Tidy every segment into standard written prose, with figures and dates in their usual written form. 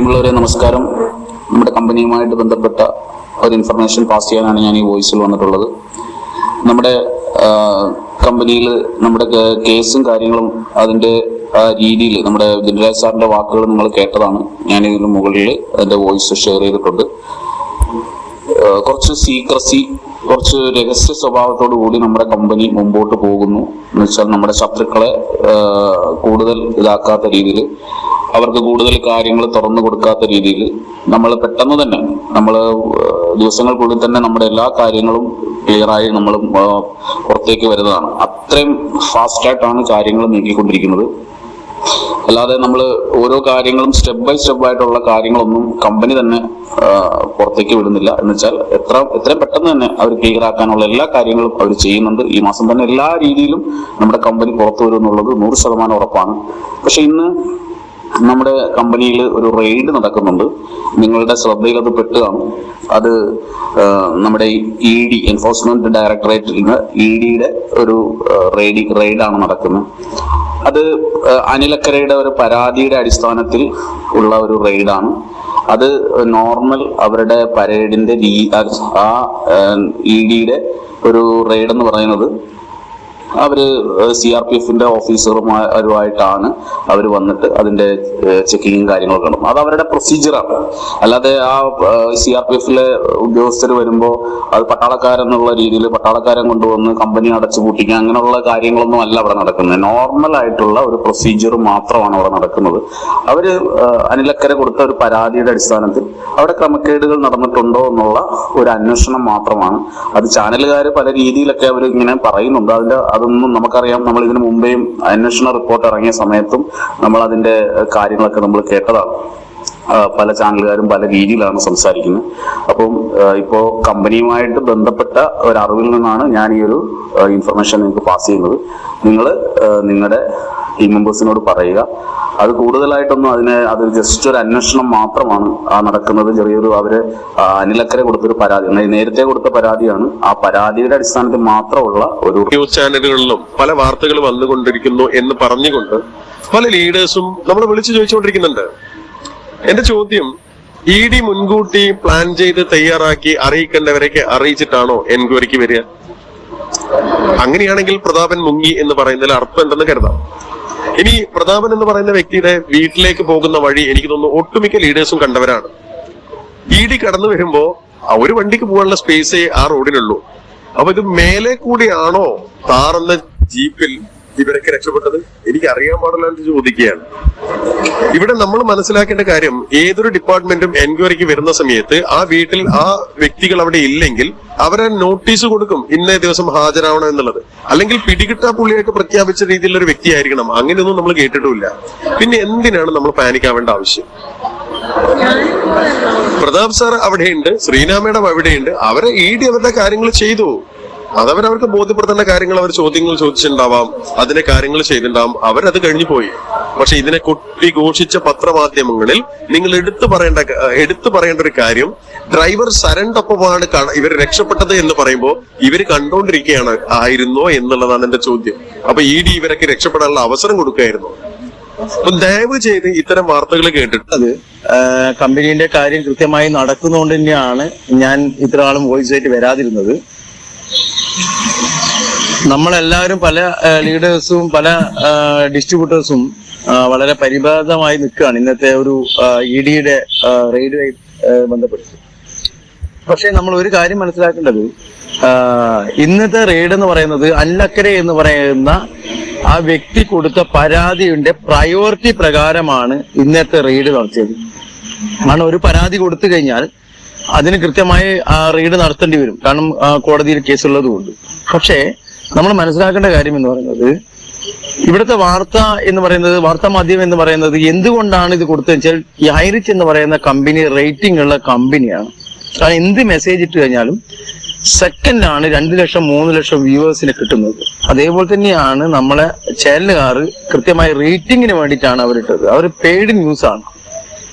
പ്രിയമുള്ളവരെ നമസ്കാരം. നമ്മുടെ കമ്പനിയുമായിട്ട് ബന്ധപ്പെട്ട ഒരു ഇൻഫർമേഷൻ പാസ് ചെയ്യാനാണ് ഞാൻ ഈ വോയിസിൽ വന്നിട്ടുള്ളത്. നമ്മുടെ കമ്പനിയിൽ നമ്മുടെ കേസും കാര്യങ്ങളും അതിൻ്റെ രീതിയിൽ നമ്മുടെ ദിനരാജ് സാറിൻ്റെ വാക്കുകൾ നിങ്ങൾ കേട്ടതാണ്. ഞാൻ ഇതിന് മുകളിൽ അതിൻ്റെ വോയിസ് ഷെയർ ചെയ്തിട്ടുണ്ട്. കുറച്ച് സീക്രസി, കുറച്ച് രഹസ്യ സ്വഭാവത്തോടു കൂടി നമ്മുടെ കമ്പനി മുമ്പോട്ട് പോകുന്നു എന്ന് വെച്ചാൽ നമ്മുടെ ശത്രുക്കളെ കൂടുതൽ ഇതാക്കാത്ത രീതിയിൽ, അവർക്ക് കൂടുതൽ കാര്യങ്ങൾ തുറന്നു കൊടുക്കാത്ത രീതിയിൽ നമ്മൾ പെട്ടെന്ന് തന്നെ ദിവസങ്ങൾക്കുള്ളിൽ തന്നെ നമ്മുടെ എല്ലാ കാര്യങ്ങളും ക്ലിയറായി നമ്മൾ പുറത്തേക്ക് വരുന്നതാണ്. അത്രയും ഫാസ്റ്റായിട്ടാണ് കാര്യങ്ങൾ നീക്കിക്കൊണ്ടിരിക്കുന്നത്. അല്ലാതെ നമ്മൾ ഓരോ കാര്യങ്ങളും സ്റ്റെപ്പ് ബൈ സ്റ്റെപ്പ് ആയിട്ടുള്ള കാര്യങ്ങളൊന്നും കമ്പനി തന്നെ പുറത്തേക്ക് വിടുന്നില്ല. എന്ന് വെച്ചാൽ എത്രയും പെട്ടെന്ന് തന്നെ അവർ ക്ലിയർ ആക്കാനുള്ള എല്ലാ കാര്യങ്ങളും അവർ ചെയ്യുന്നുണ്ട്. ഈ മാസം തന്നെ എല്ലാ രീതിയിലും നമ്മുടെ കമ്പനി പുറത്തു വരും എന്നുള്ളത് 100% ഉറപ്പാണ്. പക്ഷെ ഇന്ന് നമ്മുടെ കമ്പനിയിൽ ഒരു റെയ്ഡ് നടക്കുന്നുണ്ട്. നിങ്ങളുടെ ശ്രദ്ധയിൽ അത് പെട്ടുകയാണ്. അത് നമ്മുടെ ED എൻഫോഴ്സ്മെന്റ് ഡയറക്ടറേറ്റിൽ നിന്ന് EDയുടെ ഒരു റെയ്ഡാണ് നടക്കുന്നത്. അത് അനിലക്കരയുടെ ഒരു പരാതിയുടെ അടിസ്ഥാനത്തിൽ ഉള്ള ഒരു റെയ്ഡാണ്. അത് നോർമൽ അവരുടെ പരേഡിന്റെ ആ EDയുടെ ഒരു റെയ്ഡ് എന്ന് പറയുന്നത് അവര് CRPFന്റെ ഓഫീസർമാരുമായിട്ടാണ് അവർ വന്നിട്ട് അതിന്റെ ചെക്കിങ്ങും കാര്യങ്ങളൊക്കെ കാണും. അത് അവരുടെ പ്രൊസീജിയറാണ്. അല്ലാതെ ആ CRPFലെ ഉദ്യോഗസ്ഥർ വരുമ്പോൾ അത് പട്ടാളക്കാരെന്നുള്ള രീതിയിൽ പട്ടാളക്കാരൻ കൊണ്ടുവന്ന് കമ്പനി അടച്ചു പൂട്ടിക്കുക അങ്ങനെയുള്ള കാര്യങ്ങളൊന്നും അല്ല അവിടെ നടക്കുന്നത്. നോർമൽ ആയിട്ടുള്ള ഒരു പ്രൊസീജിയർ മാത്രമാണ് അവിടെ നടക്കുന്നത്. അവര് അനിലക്കര കൊടുത്ത ഒരു പരാതിയുടെ അടിസ്ഥാനത്തിൽ അവിടെ ക്രമക്കേടുകൾ നടന്നിട്ടുണ്ടോ എന്നുള്ള ഒരു അന്വേഷണം മാത്രമാണ്. അത് ചാനലുകാർ പല രീതിയിലൊക്കെ അവർ ഇങ്ങനെ പറയുന്നുണ്ട്. അതൊന്നും നമുക്കറിയാം. നമ്മൾ ഇതിനു മുമ്പേയും അന്വേഷണ റിപ്പോർട്ട് ഇറങ്ങിയ സമയത്തും നമ്മൾ അതിന്റെ കാര്യങ്ങളൊക്കെ നമ്മൾ കേട്ടതാണ്. പല ചാനലുകാരും പല രീതിയിലാണ് സംസാരിക്കുന്നത്. അപ്പം ഇപ്പോ കമ്പനിയുമായിട്ട് ബന്ധപ്പെട്ട ഒരു അറിവിൽ നിന്നാണ് ഞാൻ ഈ ഒരു ഇൻഫർമേഷൻ നിങ്ങൾക്ക് പാസ് ചെയ്യുന്നത്. നിങ്ങൾ നിങ്ങളുടെ ടീം മെമ്പേഴ്സിനോട് പറയുക. അത് കൂടുതലായിട്ടൊന്നും അത് ജസ്റ്റ് ഒരു അന്വേഷണം മാത്രമാണ് നടക്കുന്നത്. ചെറിയൊരു അവര് അനിലക്കര കൊടുത്തൊരു പരാതി, നേരത്തെ കൊടുത്ത പരാതിയാണ്. ആ പരാതിയുടെ അടിസ്ഥാനത്തിൽ മാത്രമുള്ള ഒരു ന്യൂസ് ചാനലുകളിലും പല വാർത്തകൾ വന്നുകൊണ്ടിരിക്കുന്നു എന്ന് പറഞ്ഞുകൊണ്ട് പല ലീഡേഴ്സും നമ്മൾ വിളിച്ചു ചോദിച്ചുകൊണ്ടിരിക്കുന്നുണ്ട്. എന്റെ ചോദ്യം, ED മുൻകൂട്ടി പ്ലാൻ ചെയ്ത് തയ്യാറാക്കി അറിയിക്കേണ്ടവരൊക്കെ അറിയിച്ചിട്ടാണോ എൻക്വയറിക്ക് വരിക? അങ്ങനെയാണെങ്കിൽ പ്രതാപൻ മുങ്ങി എന്ന് പറയുന്നതിൽ അർത്ഥം എന്തെന്ന് കരുതാം. ഇനി പ്രതാപൻ എന്ന് പറയുന്ന വ്യക്തിയുടെ വീട്ടിലേക്ക് പോകുന്ന വഴി എനിക്ക് തോന്നുന്നു ഒട്ടുമിക്ക ലീഡേഴ്സും കണ്ടവരാണ്. ED കടന്നു വരുമ്പോ ഒരു വണ്ടിക്ക് പോകാനുള്ള സ്പേസേ ആ റോഡിനുള്ളൂ. അപ്പൊ ഇത് മേലെ കൂടിയാണോ താറെന്ന ജീപ്പിൽ ഇവരൊക്കെ രക്ഷപ്പെട്ടത്? എനിക്ക് അറിയാൻ പാടില്ല എന്ന് ചോദിക്കുകയാണ്. ഇവിടെ നമ്മൾ മനസ്സിലാക്കേണ്ട കാര്യം, ഏതൊരു ഡിപ്പാർട്ട്മെന്റും എൻക്വയറിക്ക് വരുന്ന സമയത്ത് ആ വീട്ടിൽ ആ വ്യക്തികൾ അവിടെ ഇല്ലെങ്കിൽ അവരെ നോട്ടീസ് കൊടുക്കും, ഇന്നേ ദിവസം ഹാജരാവണം എന്നുള്ളത്. അല്ലെങ്കിൽ പിടികിട്ടാ പുള്ളിയൊക്കെ പ്രഖ്യാപിച്ച രീതിയിലുള്ള ഒരു വ്യക്തിയായിരിക്കണം. അങ്ങനെയൊന്നും നമ്മൾ കേട്ടിട്ടുമില്ല. പിന്നെ എന്തിനാണ് നമ്മൾ പാനിക് ആവേണ്ട ആവശ്യം? പ്രതാപ് സാർ അവിടെയുണ്ട്, ശ്രീനാ മേഡം അവിടെയുണ്ട്. അവരെ ED അവരുടെ കാര്യങ്ങൾ ചെയ്തു. അതവരവർക്ക് ബോധ്യപ്പെടുത്തേണ്ട കാര്യങ്ങൾ അവർ ചോദ്യങ്ങൾ ചോദിച്ചിട്ടുണ്ടാവാം, അതിനെ കാര്യങ്ങൾ ചെയ്തിട്ടുണ്ടാവാം. അവരത് കഴിഞ്ഞു പോയി. പക്ഷെ ഇതിനെ കൊട്ടിഘോഷിച്ച പത്രമാധ്യമങ്ങളിൽ നിങ്ങൾ എടുത്തു പറയേണ്ട ഒരു കാര്യം, ഡ്രൈവർ സരണ്ടൊപ്പമാണ് ഇവർ രക്ഷപ്പെട്ടത് എന്ന് പറയുമ്പോൾ ഇവര് കണ്ടോണ്ടിരിക്കുകയാണ് ആയിരുന്നോ എന്നുള്ളതാണ് എന്റെ ചോദ്യം. അപ്പൊ ED ഇവരൊക്കെ രക്ഷപ്പെടാനുള്ള അവസരം കൊടുക്കുകയായിരുന്നു. അപ്പൊ ദയവ് ചെയ്ത് ഇത്തരം വാർത്തകൾ കേട്ടിട്ട് കമ്പനീന്റെ കാര്യം കൃത്യമായി നടക്കുന്നതുകൊണ്ട് തന്നെയാണ് ഞാൻ ഇത്ര ആളും വോയിസ് ആയിട്ട് വരാതിരുന്നത്. നമ്മളെല്ലാവരും പല ലീഡേഴ്സും പല ഡിസ്ട്രിബ്യൂട്ടേഴ്സും വളരെ പരിഭ്രാന്തമായി നിൽക്കുകയാണ് ഇന്നത്തെ ഒരു EDയുടെ റെയ്ഡുമായി ബന്ധപ്പെട്ട്. പക്ഷെ നമ്മൾ ഒരു കാര്യം മനസ്സിലാക്കേണ്ടത്, ഇന്നത്തെ റെയ്ഡ് എന്ന് പറയുന്നത് അനിലക്കര എന്ന് പറയുന്ന ആ വ്യക്തി കൊടുത്ത പരാതിയുടെ പ്രയോറിറ്റി പ്രകാരമാണ് ഇന്നത്തെ റെയ്ഡ് നടത്തിയത്. കാരണം ഒരു പരാതി കൊടുത്തു കഴിഞ്ഞാൽ അതിന് കൃത്യമായി റെയ്ഡ് നടത്തേണ്ടി വരും. കാരണം കോടതിയിൽ കേസുള്ളത് കൊണ്ട്. പക്ഷേ നമ്മൾ മനസ്സിലാക്കേണ്ട കാര്യം എന്ന് പറയുന്നത്, ഇവിടുത്തെ വാർത്താ മാധ്യമം എന്ന് പറയുന്നത് എന്തുകൊണ്ടാണ് ഇത് കൊടുത്തതെന്ന് വെച്ചാൽ, ഈ ഹൈറിച്ച് എന്ന് പറയുന്ന കമ്പനി റേറ്റിംഗ് ഉള്ള കമ്പനിയാണ്. കാരണം എന്ത് മെസ്സേജ് ഇട്ട് കഴിഞ്ഞാലും സെക്കൻഡാണ് 2 ലക്ഷം 3 ലക്ഷം വ്യൂവേഴ്സിന് കിട്ടുന്നത്. അതേപോലെ തന്നെയാണ് നമ്മളെ ചാനലുകാർ കൃത്യമായി റേറ്റിംഗിന് വേണ്ടിയിട്ടാണ് അവരിട്ടത്. അവർ പെയ്ഡ് ന്യൂസ് ആണ്.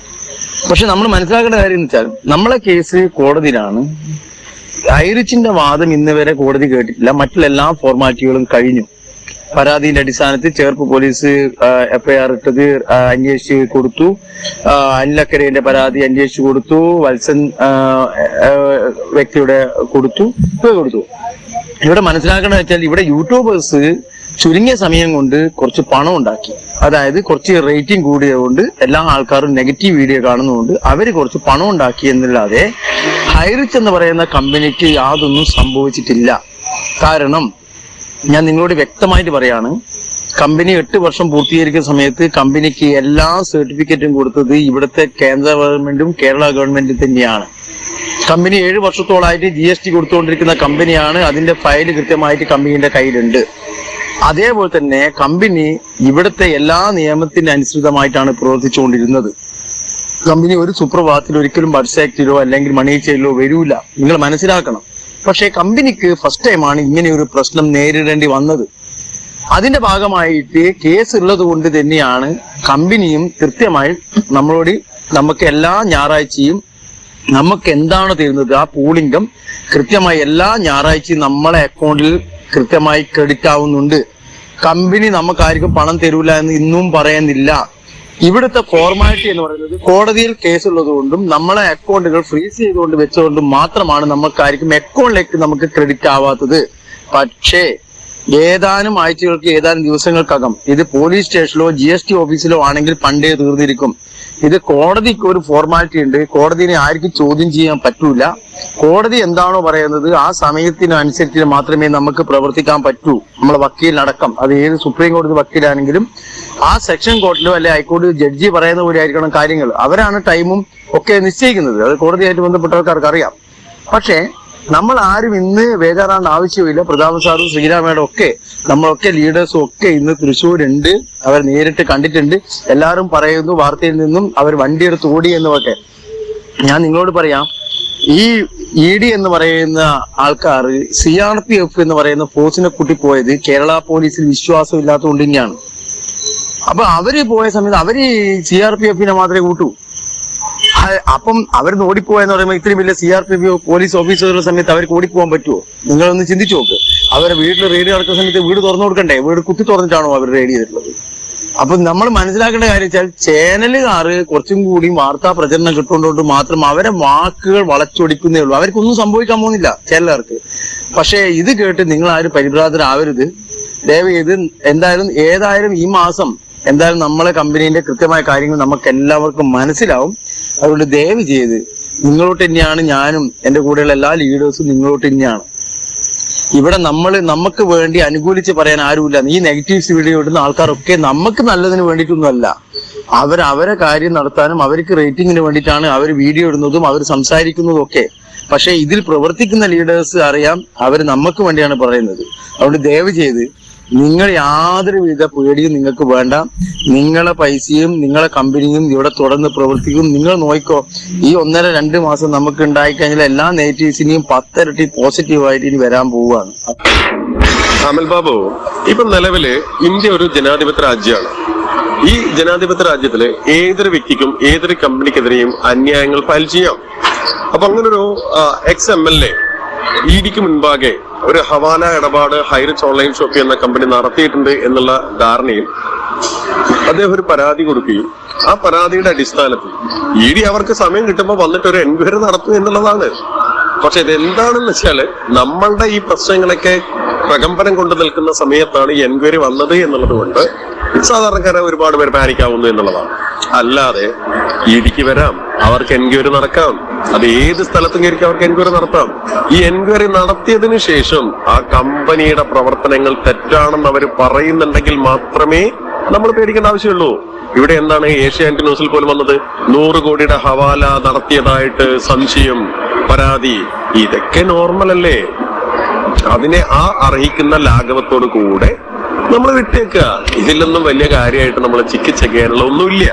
പക്ഷെ നമ്മൾ മനസ്സിലാക്കേണ്ട കാര്യം എന്ന് വെച്ചാൽ, നമ്മളെ കേസ് കോടതിയിലാണ്. ഹൈറിച്ചിന്റെ വാദം ഇന്ന് വരെ കോടതി കേട്ടിട്ടില്ല. മറ്റുള്ള എല്ലാ ഫോർമാലിറ്റികളും കഴിഞ്ഞു. പരാതിയുടെ അടിസ്ഥാനത്തിൽ ചേർപ്പ് പോലീസ് FIR ഇട്ടത് അന്വേഷിച്ച് കൊടുത്തു. അനിലക്കരയുടെ പരാതി അന്വേഷിച്ചു കൊടുത്തു. വത്സൻ വ്യക്തിയുടെ കൊടുത്തു. ഇവിടെ മനസ്സിലാക്കേണ്ടത് വെച്ചാൽ ഇവിടെ യൂട്യൂബേഴ്സ് ചുരുങ്ങിയ സമയം കൊണ്ട് കുറച്ച് പണം ഉണ്ടാക്കി. അതായത് കുറച്ച് റേറ്റിംഗ് കൂടിയതുകൊണ്ട് എല്ലാ ആൾക്കാരും നെഗറ്റീവ് വീഡിയോ കാണുന്നതുകൊണ്ട് അവര് കുറച്ച് പണം ഉണ്ടാക്കി എന്നല്ലാതെ ഹൈറിച്ച് എന്ന് പറയുന്ന കമ്പനിക്ക് യാതൊന്നും സംഭവിച്ചിട്ടില്ല. കാരണം ഞാൻ നിങ്ങളോട് വ്യക്തമായിട്ട് പറയാണ്, കമ്പനി 8 വർഷം പൂർത്തീകരിക്കുന്ന സമയത്ത് കമ്പനിക്ക് എല്ലാ സർട്ടിഫിക്കറ്റും കൊടുത്തത് ഇവിടുത്തെ കേന്ദ്ര ഗവൺമെന്റും കേരള ഗവൺമെന്റും തന്നെയാണ്. കമ്പനി 7 വർഷത്തോളായിട്ട് GST കൊടുത്തുകൊണ്ടിരിക്കുന്ന കമ്പനിയാണ്. അതിന്റെ ഫയല് കൃത്യമായിട്ട് കമ്പനിയുടെ കയ്യിലുണ്ട്. അതേപോലെ തന്നെ കമ്പനി ഇവിടുത്തെ എല്ലാ നിയമത്തിന് അനുസൃതമായിട്ടാണ് പ്രവർത്തിച്ചുകൊണ്ടിരുന്നത്. കമ്പനി ഒരു സുപ്രഭാതത്തിൽ ഒരിക്കലും ബഡ്സ് ആക്ടിലോ അല്ലെങ്കിൽ മണി ചെയിലോ വരൂല, നിങ്ങൾ മനസ്സിലാക്കണം. പക്ഷെ കമ്പനിക്ക് ഫസ്റ്റ് ടൈമാണ് ഇങ്ങനെ ഒരു പ്രശ്നം നേരിടേണ്ടി വന്നത്. അതിന്റെ ഭാഗമായിട്ട് കേസ് ഉള്ളത് കൊണ്ട് തന്നെയാണ് കമ്പനിയും കൃത്യമായി നമുക്ക് എല്ലാ ഞായറാഴ്ചയും നമുക്ക് എന്താണ് തരുന്നത് ആ പൂളിംഗം കൃത്യമായി എല്ലാ ഞായറാഴ്ചയും നമ്മളെ അക്കൗണ്ടിൽ കൃത്യമായി ക്രെഡിറ്റ് ആവുന്നുണ്ട്. കമ്പനി നമുക്കാർക്കും പണം തരൂല എന്ന് ഇന്നും പറയുന്നില്ല. ഇവിടുത്തെ ഫോർമാലിറ്റി എന്ന് പറയുന്നത് കോടതിയിൽ കേസുള്ളത് കൊണ്ടും നമ്മളെ അക്കൗണ്ടുകൾ ഫ്രീസ് ചെയ്തുകൊണ്ട് വെച്ചുകൊണ്ടും മാത്രമാണ് നമുക്കാർക്കും അക്കൗണ്ടിലേക്ക് നമുക്ക് ക്രെഡിറ്റ് ആവാത്തത്. പക്ഷേ ഏതാനും ആഴ്ചകൾക്ക് ഏതാനും ദിവസങ്ങൾക്കകം ഇത് പോലീസ് സ്റ്റേഷനിലോ GST ഓഫീസിലോ ആണെങ്കിൽ പണ്ടേ തീർന്നിരിക്കും. ഇത് കോടതിക്ക് ഒരു ഫോർമാലിറ്റി ഉണ്ട്. കോടതിനെ ആർക്കും ചോദ്യം ചെയ്യാൻ പറ്റൂല. കോടതി എന്താണോ പറയുന്നത് ആ സമയത്തിനനുസരിച്ച് മാത്രമേ നമുക്ക് പ്രവർത്തിക്കാൻ പറ്റൂ. നമ്മളെ വക്കീലിനടക്കം, അത് ഏത് സുപ്രീം കോടതി വക്കീലാണെങ്കിലും ആ സെക്ഷൻ കോർട്ടിലോ അല്ലെ ഹൈക്കോടതി ജഡ്ജി പറയുന്ന പോലെ ആയിരിക്കണം കാര്യങ്ങൾ. അവരാണ് ടൈമും ഒക്കെ നിശ്ചയിക്കുന്നത്. അത് കോടതിയായിട്ട് ബന്ധപ്പെട്ടവർക്കാർക്ക് അറിയാം. പക്ഷേ നമ്മൾ ആരും ഇന്ന് ബേജാറാണ്ട് ആവശ്യമില്ല. പ്രതാപൻ സാറും ശ്രീരാമയുടെ ഒക്കെ നമ്മളൊക്കെ ലീഡേഴ്സും ഒക്കെ ഇന്ന് തൃശ്ശൂരുണ്ട്. അവർ നേരിട്ട് കണ്ടിട്ടുണ്ട്. എല്ലാവരും പറയുന്നു വാർത്തയിൽ നിന്നും അവർ വണ്ടിയെടുത്ത് ഓടി എന്നൊക്കെ. ഞാൻ നിങ്ങളോട് പറയാം, ഈ ED എന്ന് പറയുന്ന ആൾക്കാർ CRPF എന്ന് പറയുന്ന ഫോഴ്സിനെ കൂട്ടിപ്പോയത് കേരള പോലീസിൽ വിശ്വാസം ഇല്ലാത്തതുകൊണ്ട് തന്നെയാണ്. അപ്പൊ അവര് പോയ സമയത്ത് അവര് CRPFനെ മാത്രമേ കൂട്ടൂ. അപ്പം അവർ ഓടിപ്പോയെന്ന് പറയുമ്പോൾ ഇത്രയും വലിയ CRPF പോലീസ് ഓഫീസറുടെ സമയത്ത് അവർക്ക് ഓടിപ്പോകാൻ പറ്റുമോ? നിങ്ങളൊന്ന് ചിന്തിച്ചു നോക്ക്. അവരെ വീട്ടിൽ റെയ്ഡ് നടക്കുന്ന സമയത്ത് വീട് തുറന്നു കൊടുക്കണ്ടേ? വീട് കുത്തി തുറന്നിട്ടാണോ അവർ റെയ്ഡ് ചെയ്തിട്ടുള്ളത്? അപ്പൊ നമ്മൾ മനസ്സിലാക്കേണ്ട കാര്യം വെച്ചാൽ ചാനലുകാര് കുറച്ചും കൂടി വാർത്താ പ്രചരണം കിട്ടുന്നതുകൊണ്ട് മാത്രം അവരെ വാക്കുകൾ വളച്ചൊടിക്കുന്നേ ഉള്ളൂ. അവർക്കൊന്നും സംഭവിക്കാൻ പോകുന്നില്ല ചാനലുകാർക്ക്. പക്ഷെ ഇത് കേട്ട് നിങ്ങൾ ആരും പരിഭ്രാന്തരാവരുത്. ദയവ് ചെയ്ത് ഏതായാലും ഈ മാസം എന്തായാലും നമ്മളെ കമ്പനീന്റെ കൃത്യമായ കാര്യങ്ങൾ നമുക്ക് എല്ലാവർക്കും മനസ്സിലാവും. അതുകൊണ്ട് ദയവ് ചെയ്ത് നിങ്ങളോട്ട് തന്നെയാണ് ഞാനും എന്റെ കൂടെയുള്ള എല്ലാ ലീഡേഴ്സും നിങ്ങളോട്ട് തന്നെയാണ്. ഇവിടെ നമുക്ക് വേണ്ടി അനുകൂലിച്ച് പറയാൻ ആരുമില്ല. ഈ നെഗറ്റീവ്സ് വീഡിയോ ഇടുന്ന ആൾക്കാരൊക്കെ നമുക്ക് നല്ലതിന് വേണ്ടിയിട്ടൊന്നുമല്ല. അവരെ കാര്യം നടത്താനും അവർക്ക് റേറ്റിംഗിന് വേണ്ടിയിട്ടാണ് അവർ വീഡിയോ ഇടുന്നതും അവർ സംസാരിക്കുന്നതും ഒക്കെ. പക്ഷെ ഇതിൽ പ്രവർത്തിക്കുന്ന ലീഡേഴ്സ് അറിയാം അവർ നമുക്ക് വേണ്ടിയാണ് പറയുന്നത്. അതുകൊണ്ട് ദയവ് ചെയ്ത് നിങ്ങൾ യാതൊരുവിധ പേടിയും നിങ്ങൾക്ക് വേണ്ട. നിങ്ങളെ പൈസയും നിങ്ങളെ കമ്പനിയും ഇവിടെ തുടർന്ന് പ്രവർത്തിക്കും. നിങ്ങൾ നോക്കിക്കോ, ഈ 1.5-2 മാസം നമുക്ക് ഉണ്ടായിക്കഴിഞ്ഞാൽ എല്ലാ നെഗറ്റീവ്സിനെയും 10 ഇരട്ടി പോസിറ്റീവായിട്ട് ഇനി വരാൻ പോവുകയാണ്. അമൽ ബാബു, ഇപ്പൊ നിലവില് ഇന്ത്യ ഒരു ജനാധിപത്യ രാജ്യമാണ്. ഈ ജനാധിപത്യ രാജ്യത്തില് ഏതൊരു വ്യക്തിക്കും ഏതൊരു കമ്പനിക്കെതിരെയും അന്യായങ്ങൾ ഫയൽ ചെയ്യാം. അപ്പൊ അങ്ങനൊരു ex-MLA EDക്ക് മുൻപാകെ ഒരു ഹവാല ഇടപാട് ഹൈറിച്ച് ഓൺലൈൻ ഷോപ്പ് എന്ന കമ്പനി നടത്തിയിട്ടുണ്ട് എന്നുള്ള ധാരണയിൽ അദ്ദേഹം ഒരു പരാതി കൊടുക്കുകയും ആ പരാതിയുടെ അടിസ്ഥാനത്തിൽ ED അവർക്ക് സമയം കിട്ടുമ്പോൾ വന്നിട്ട് ഒരു എൻക്വയറി നടത്തും എന്നുള്ളതാണ്. പക്ഷെ ഇതെന്താണെന്ന് വെച്ചാല് നമ്മളുടെ ഈ പ്രശ്നങ്ങളൊക്കെ പ്രകമ്പനം കൊണ്ട് നിൽക്കുന്ന സമയത്താണ് ഈ എൻക്വയറി വന്നത് എന്നുള്ളത് കൊണ്ട് സാധാരണക്കാരെ ഒരുപാട് പേര് പാനിക്കാവുന്നു എന്നുള്ളതാണ്. അല്ലാതെ EDക്ക് വരാം, അവർക്ക് എൻക്വയറി നടക്കാം, അത് ഏത് സ്ഥലത്തും കയറി അവർക്ക് എൻക്വയറി നടത്താം. ഈ എൻക്വയറി നടത്തിയതിനു ശേഷം ആ കമ്പനിയുടെ പ്രവർത്തനങ്ങൾ തെറ്റാണെന്ന് അവർ പറയുന്നുണ്ടെങ്കിൽ മാത്രമേ നമ്മൾ പേടിക്കേണ്ട ആവശ്യമുള്ളൂ. ഇവിടെ എന്താണ് ഏഷ്യാനെറ്റ് ന്യൂസിൽ പോലും വന്നത്? 100 കോടിയുടെ ഹവാല നടത്തിയതായിട്ട് സംശയം, പരാതി. ഇതൊക്കെ നോർമൽ അല്ലേ? അതിനെ ആ അർഹിക്കുന്ന ലാഘവത്തോടു കൂടെ നമ്മൾ വിട്ടേക്കുക. ഇതിലൊന്നും വലിയ കാര്യമായിട്ട് നമ്മൾ ചിക്കിച്ചെക്കാനുള്ള ഒന്നുമില്ല.